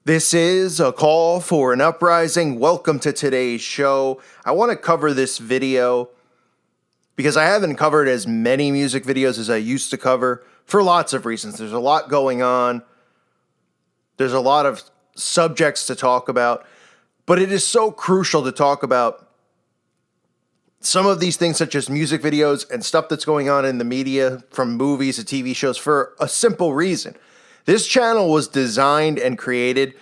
This is a call for an uprising. Welcome to today's show. I want to cover this video because I haven't covered as many music videos as I used to cover for lots of reasons. There's a lot going on. There's a lot of subjects to talk about, but it is so crucial to talk about some of these things such as music videos and stuff that's going on in the media from movies to TV shows for a simple reason. This channel was designed and created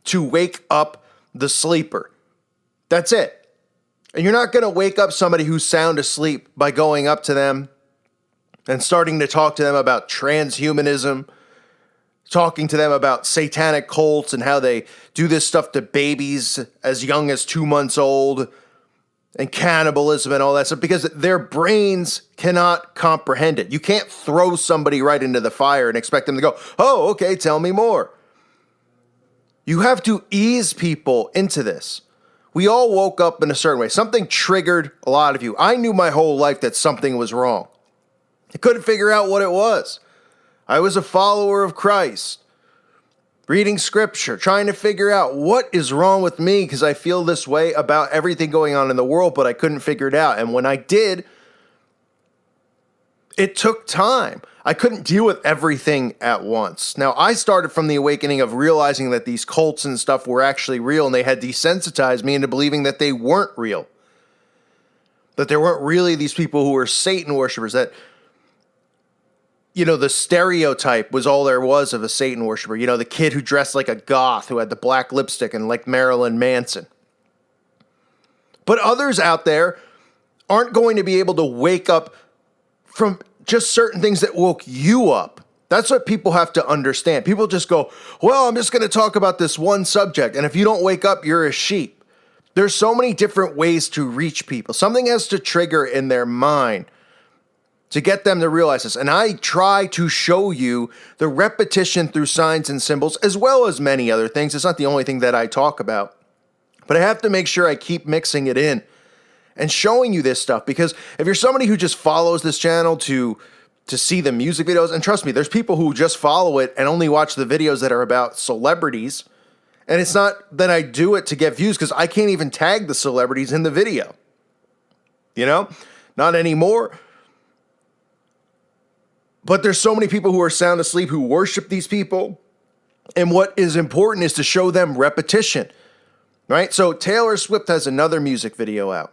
to wake up the sleeper. That's it. And you're not going to wake up somebody who's sound asleep by going up to them and starting to talk to them about transhumanism, talking to them about satanic cults and how they do this stuff to babies as young as 2 months old and cannibalism and all that stuff, because their brains cannot comprehend it. You can't throw somebody right into the fire and expect them to go, oh, okay, tell me more. You have to ease people into this. We all woke up in a certain way. Something triggered a lot of you. I knew my whole life that something was wrong. I couldn't figure out what it was. I was a follower of Christ, reading scripture, trying to figure out what is wrong with me because I feel this way about everything going on in the world, but I couldn't figure it out. And when I did, it took time. I couldn't deal with everything at once. Now, I started from the awakening of realizing that these cults and stuff were actually real, and they had desensitized me into believing that they weren't real. That there weren't really these people who were Satan worshipers, that the stereotype was all there was of a Satan worshiper. The kid who dressed like a goth, who had the black lipstick and like Marilyn Manson. But others out there aren't going to be able to wake up from just certain things that woke you up. That's what people have to understand. People just go, well, I'm just going to talk about this one subject. And if you don't wake up, you're a sheep. There's so many different ways to reach people. Something has to trigger in their mind to get them to realize this. And I try to show you the repetition through signs and symbols, as well as many other things. It's not the only thing that I talk about. But I have to make sure I keep mixing it in and showing you this stuff. Because if you're somebody who just follows this channel to see the music videos, and trust me, there's people who just follow it and only watch the videos that are about celebrities. And it's not that I do it to get views, because I can't even tag the celebrities in the video. Not anymore. But there's so many people who are sound asleep who worship these people. And what is important is to show them repetition, right? So Taylor Swift has another music video out.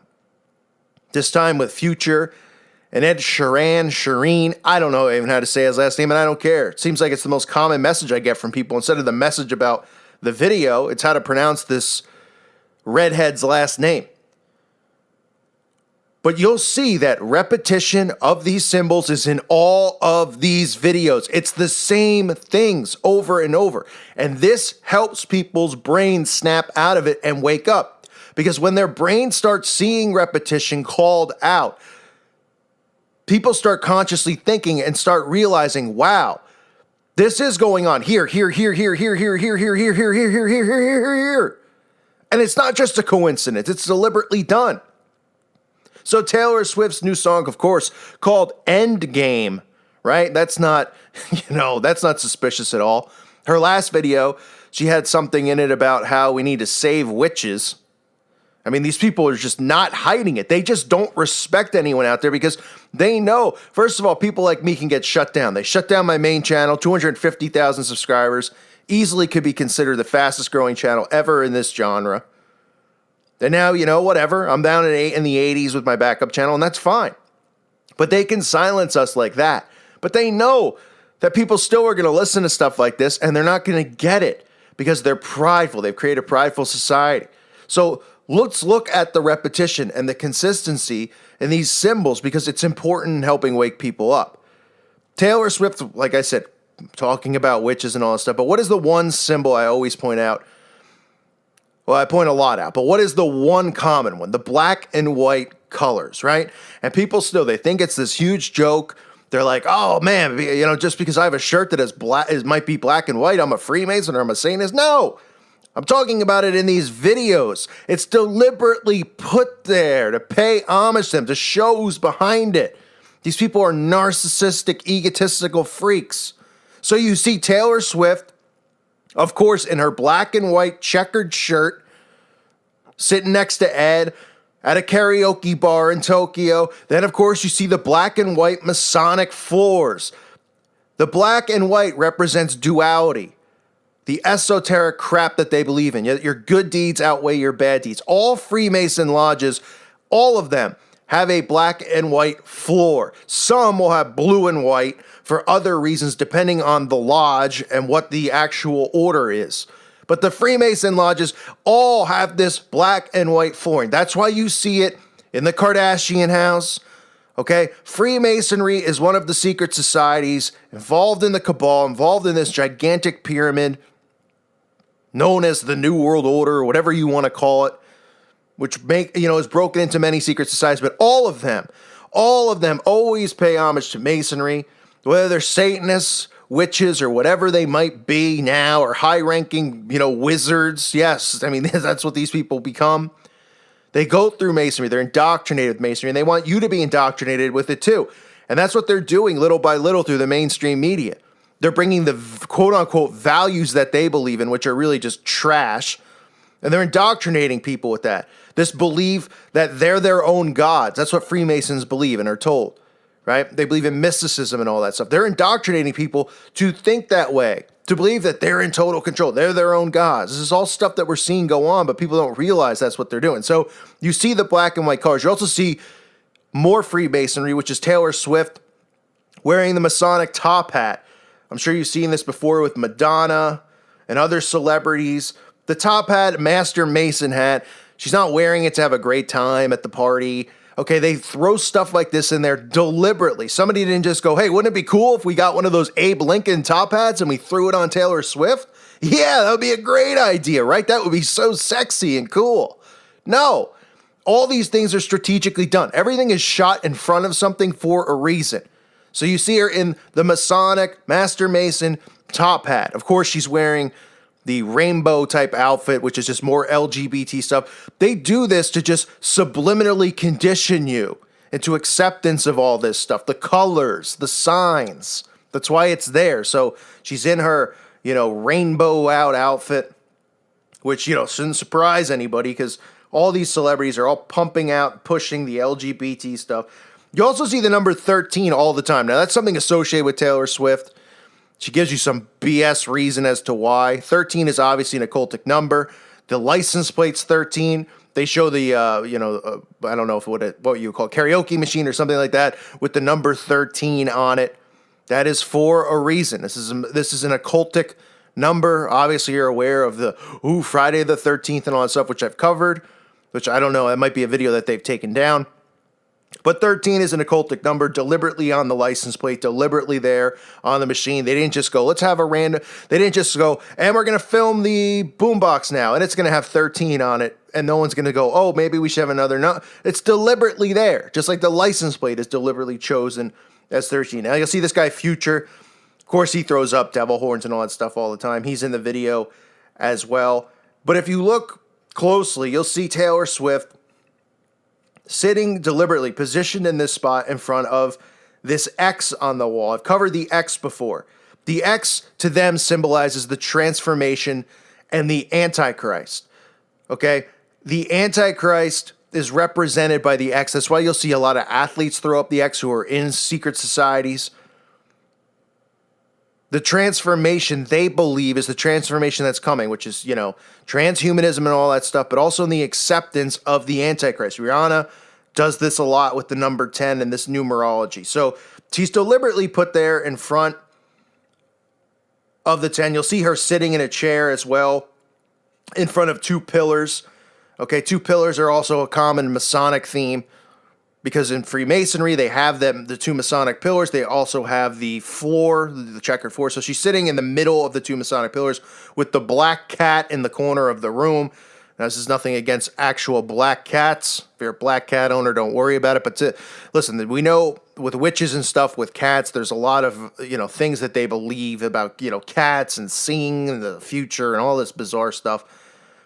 This time with Future and Ed Sheeran. I don't know even how to say his last name, and I don't care. It seems like it's the most common message I get from people. Instead of the message about the video, it's how to pronounce this redhead's last name. But you'll see that repetition of these symbols is in all of these videos. It's the same things over and over. And this helps people's brains snap out of it and wake up. Because when their brain starts seeing repetition called out, people start consciously thinking and start realizing, wow, this is going on here. And it's not just a coincidence. It's deliberately done. So Taylor Swift's new song, of course, called Endgame, right? That's not suspicious at all. Her last video, she had something in it about how we need to save witches. I mean, these people are just not hiding it. They just don't respect anyone out there because they know, first of all, people like me can get shut down. They shut down my main channel, 250,000 subscribers, easily could be considered the fastest growing channel ever in this genre. And now, whatever, I'm down in the 80s with my backup channel, and that's fine. But they can silence us like that. But they know that people still are going to listen to stuff like this, and they're not going to get it because they're prideful. They've created a prideful society. So let's look at the repetition and the consistency in these symbols because it's important in helping wake people up. Taylor Swift, like I said, talking about witches and all that stuff, but what is the one symbol I always point out? Well, I point a lot out, but what is the one common one? The black and white colors, right? And people still, they think it's this huge joke. They're like, oh man, just because I have a shirt that is black, might be black and white, I'm a Freemason or I'm a Satanist. No, I'm talking about it in these videos. It's deliberately put there to pay homage to them, to show who's behind it. These people are narcissistic, egotistical freaks. So you see Taylor Swift Of course, in her black and white checkered shirt, sitting next to Ed at a karaoke bar in Tokyo. Then, of course, you see the black and white Masonic floors. The black and white represents duality, the esoteric crap that they believe in. Your good deeds outweigh your bad deeds. All Freemason lodges, all of them, have a black and white floor. Some will have blue and white for other reasons, depending on the lodge and what the actual order is. But the Freemason lodges all have this black and white flooring. That's why you see it in the Kardashian house. Okay, Freemasonry is one of the secret societies involved in the cabal, involved in this gigantic pyramid known as the New World Order, or whatever you want to call it, which is broken into many secret societies. But all of them always pay homage to Masonry, whether they're Satanists, witches, or whatever they might be now, or high-ranking, wizards. Yes, I mean, that's what these people become. They go through Masonry. They're indoctrinated with Masonry, and they want you to be indoctrinated with it too. And that's what they're doing little by little through the mainstream media. They're bringing the quote-unquote values that they believe in, which are really just trash, and they're indoctrinating people with that. This belief that they're their own gods. That's what Freemasons believe and are told, right? They believe in mysticism and all that stuff. They're indoctrinating people to think that way, to believe that they're in total control. They're their own gods. This is all stuff that we're seeing go on, but people don't realize that's what they're doing. So you see the black and white colors. You also see more Freemasonry, which is Taylor Swift wearing the Masonic top hat. I'm sure you've seen this before with Madonna and other celebrities. The top hat, Master Mason hat. She's not wearing it to have a great time at the party. Okay, they throw stuff like this in there deliberately. Somebody didn't just go, hey, wouldn't it be cool if we got one of those Abe Lincoln top hats and we threw it on Taylor Swift? Yeah, that would be a great idea, right? That would be so sexy and cool. No, all these things are strategically done. Everything is shot in front of something for a reason. So you see her in the Masonic Master Mason top hat. Of course, she's wearing the rainbow type outfit, which is just more LGBT stuff. They do this to just subliminally condition you into acceptance of all this stuff, the colors, the signs. That's why it's there. So she's in her, rainbow out outfit, which, shouldn't surprise anybody because all these celebrities are all pumping out, pushing the LGBT stuff. You also see the number 13 all the time. Now, that's something associated with Taylor Swift. She gives you some BS reason as to why. 13 is obviously an occultic number. The license plate's 13. They show the, I don't know if what you would call it, karaoke machine or something like that with the number 13 on it. That is for a reason. This is an occultic number. Obviously, you're aware of the Friday the 13th and all that stuff, which I've covered, which I don't know. That might be a video that they've taken down. But 13 is an occultic number, deliberately on the license plate, deliberately there on the machine. They didn't just go, let's have a random. They didn't just go, and we're going to film the boombox now, and it's going to have 13 on it, and no one's going to go, oh, maybe we should have another. No, it's deliberately there, just like the license plate is deliberately chosen as 13. Now you'll see this guy, Future. Of course, he throws up devil horns and all that stuff all the time. He's in the video as well. But if you look closely, you'll see Taylor Swift sitting deliberately positioned in this spot in front of this X on the wall. I've covered the X before. The X to them symbolizes the transformation and the Antichrist. Okay? The Antichrist is represented by the X. That's why you'll see a lot of athletes throw up the X who are in secret societies. The transformation they believe is the transformation that's coming, which is, transhumanism and all that stuff, but also in the acceptance of the Antichrist. Rihanna does this a lot with the number 10 and this numerology. So she's deliberately put there in front of the 10. You'll see her sitting in a chair as well in front of two pillars. Okay, two pillars are also a common Masonic theme. Because in Freemasonry, they have the two Masonic pillars. They also have the floor, the checkered floor. So she's sitting in the middle of the two Masonic pillars with the black cat in the corner of the room. Now, this is nothing against actual black cats. If you're a black cat owner, don't worry about it. But listen, we know with witches and stuff with cats, there's a lot of, things that they believe about, cats and seeing in the future and all this bizarre stuff.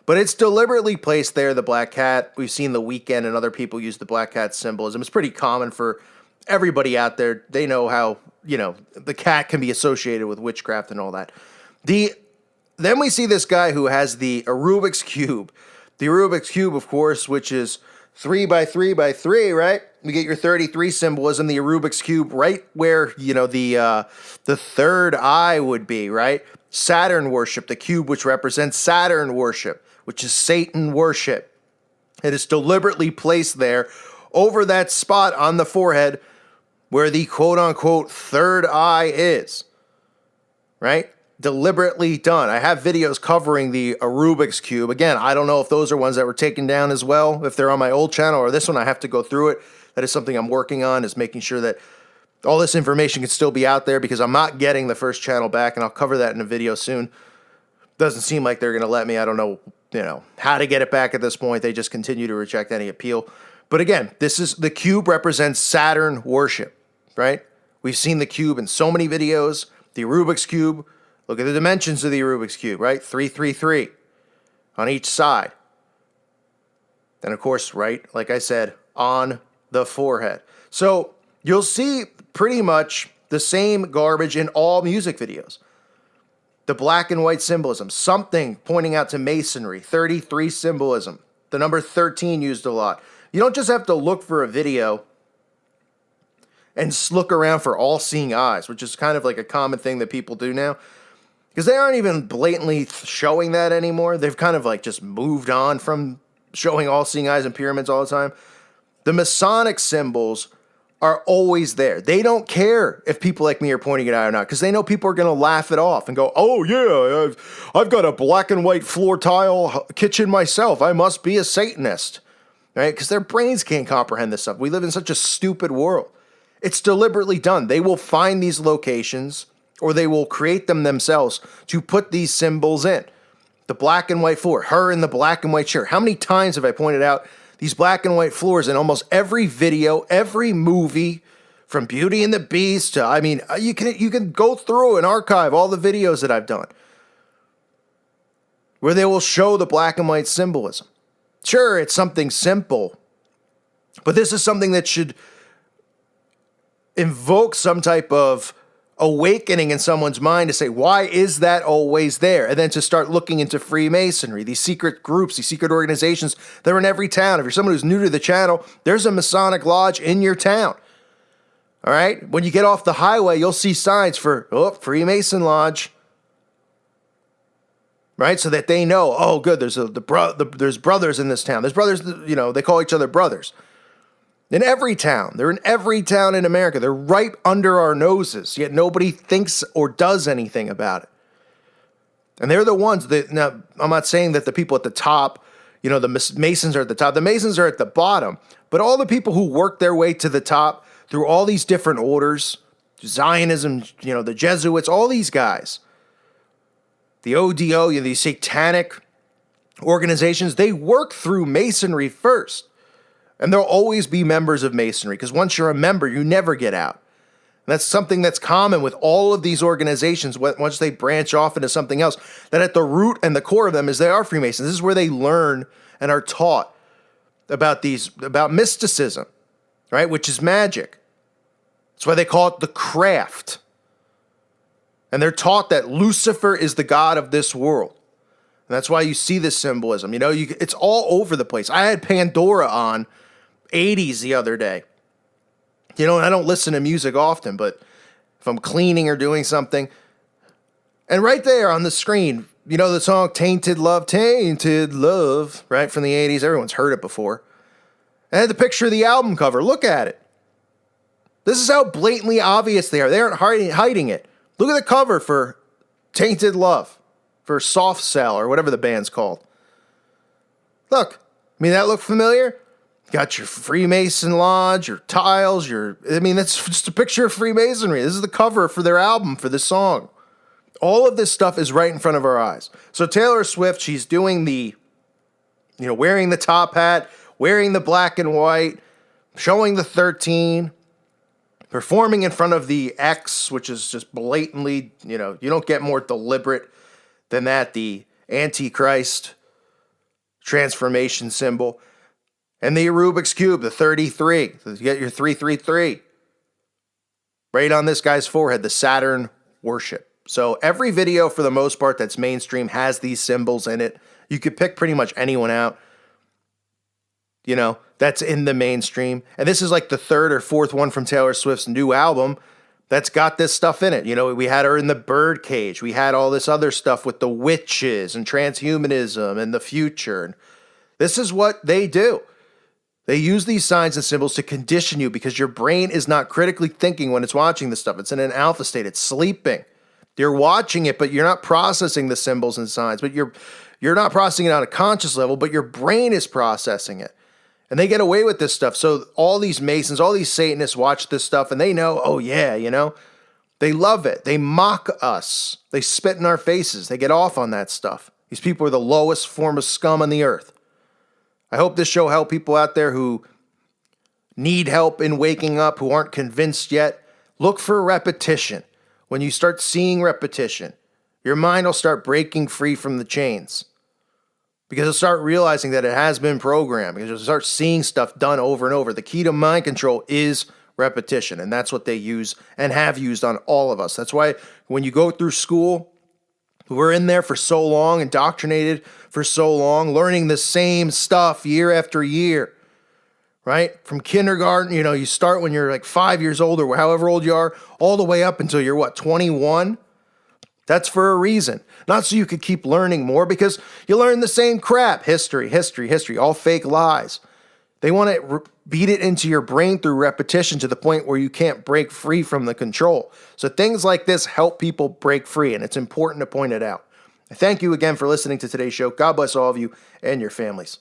But it's deliberately placed there, the black cat. We've seen The Weeknd and other people use the black cat symbolism. It's pretty common for everybody out there. They know how, the cat can be associated with witchcraft and all that. The then we see this guy who has the Rubik's Cube. The Rubik's Cube, of course, which is 3 by 3 by 3, right? We get your 33 symbolism, the Rubik's Cube, right where, the third eye would be, right? Saturn worship, the cube which represents Saturn worship, which is Satan worship. It is deliberately placed there over that spot on the forehead where the quote-unquote third eye is, right? Deliberately done. I have videos covering the Rubik's Cube. Again, I don't know if those are ones that were taken down as well, if they're on my old channel or this one. I have to go through it. That is something I'm working on, is making sure that all this information can still be out there, because I'm not getting the first channel back, and I'll cover that in a video soon. Doesn't seem like they're going to let me. I don't know, how to get it back at this point. They just continue to reject any appeal. But again, the cube represents Saturn worship, right? We've seen the cube in so many videos. The Rubik's Cube, look at the dimensions of the Rubik's Cube, right? 3, 3, 3 on each side. And of course, right, like I said, on the forehead. So you'll see pretty much the same garbage in all music videos. The black and white symbolism, something pointing out to masonry, 33 symbolism, the number 13 used a lot. You don't just have to look for a video and look around for all-seeing eyes, which is kind of like a common thing that people do now, because they aren't even blatantly showing that anymore. They've kind of like just moved on from showing all-seeing eyes and pyramids all the time. The Masonic symbols are always there. They don't care if people like me are pointing it out or not, because they know people are going to laugh it off and go, oh yeah, I've got a black and white floor tile kitchen myself. I must be a Satanist, right? Because their brains can't comprehend this stuff. We live in such a stupid world. It's deliberately done. They will find these locations, or they will create them themselves to put these symbols in. The black and white floor, her in the black and white chair. How many times have I pointed out these black and white floors in almost every video, every movie, from Beauty and the Beast to, you can go through and archive all the videos that I've done where they will show the black and white symbolism. Sure, it's something simple, but this is something that should invoke some type of awakening in someone's mind to say, why is that always there? And then to start looking into Freemasonry, these secret groups, these secret organizations that are in every town. If you're someone who's new to the channel, there's a Masonic lodge in your town. All right? When you get off the highway, you'll see signs for, Freemason Lodge. Right? So that they know, oh, good, there's brothers in this town. There's brothers, they call each other brothers. In every town. They're in every town in America. They're right under our noses, yet nobody thinks or does anything about it. And they're the ones that, now, I'm not saying that the people at the top, the Masons are at the top. The Masons are at the bottom. But all the people who work their way to the top through all these different orders, Zionism, the Jesuits, all these guys, the ODO, these satanic organizations, they work through Masonry first. And there'll always be members of Masonry, because once you're a member, you never get out. And that's something that's common with all of these organizations once they branch off into something else, that at the root and the core of them is they are Freemasons. This is where they learn and are taught about mysticism, right? Which is magic. That's why they call it the craft. And they're taught that Lucifer is the god of this world. And that's why you see this symbolism. It's all over the place. I had Pandora on 80s the other day. I don't listen to music often, but if I'm cleaning or doing something, and right there on the screen, the song Tainted Love, right, from the 80s. Everyone's heard it before. I had the picture of the album cover. Look at it. This is how blatantly obvious they are. They aren't hiding it. Look at the cover for Tainted Love, for Soft Cell, or whatever the band's called. Look, that look familiar? Got your Freemason Lodge, your tiles, that's just a picture of Freemasonry. This is the cover for their album, for this song. All of this stuff is right in front of our eyes. So Taylor Swift, she's doing the, wearing the top hat, wearing the black and white, showing the 13, performing in front of the X, which is just blatantly, you don't get more deliberate than that, the Antichrist transformation symbol. And the Rubik's Cube, the 33. So you get your 333. Right on this guy's forehead, the Saturn worship. So every video, for the most part, that's mainstream has these symbols in it. You could pick pretty much anyone out, that's in the mainstream. And this is like the third or fourth one from Taylor Swift's new album that's got this stuff in it. We had her in the birdcage. We had all this other stuff with the witches and transhumanism and the future. This is what they do. They use these signs and symbols to condition you because your brain is not critically thinking when it's watching this stuff. It's in an alpha state. It's sleeping. You're watching it, but you're not processing the symbols and signs. But you're not processing it on a conscious level, but your brain is processing it. And they get away with this stuff. So all these Masons, all these Satanists watch this stuff and they know, oh yeah, they love it. They mock us. They spit in our faces. They get off on that stuff. These people are the lowest form of scum on the earth. I hope this show helped people out there who need help in waking up, who aren't convinced yet. Look for repetition. When you start seeing repetition, your mind will start breaking free from the chains. Because you'll start realizing that it has been programmed. Because you'll start seeing stuff done over and over. The key to mind control is repetition. And that's what they use and have used on all of us. That's why when you go through school, we're in there for so long, indoctrinated for so long, learning the same stuff year after year. Right? From kindergarten, you start when you're like 5 years old or however old you are, all the way up until you're 21? That's for a reason. Not so you could keep learning more, because you learn the same crap. History, all fake lies. They want to beat it into your brain through repetition to the point where you can't break free from the control. So things like this help people break free, and it's important to point it out. I thank you again for listening to today's show. God bless all of you and your families.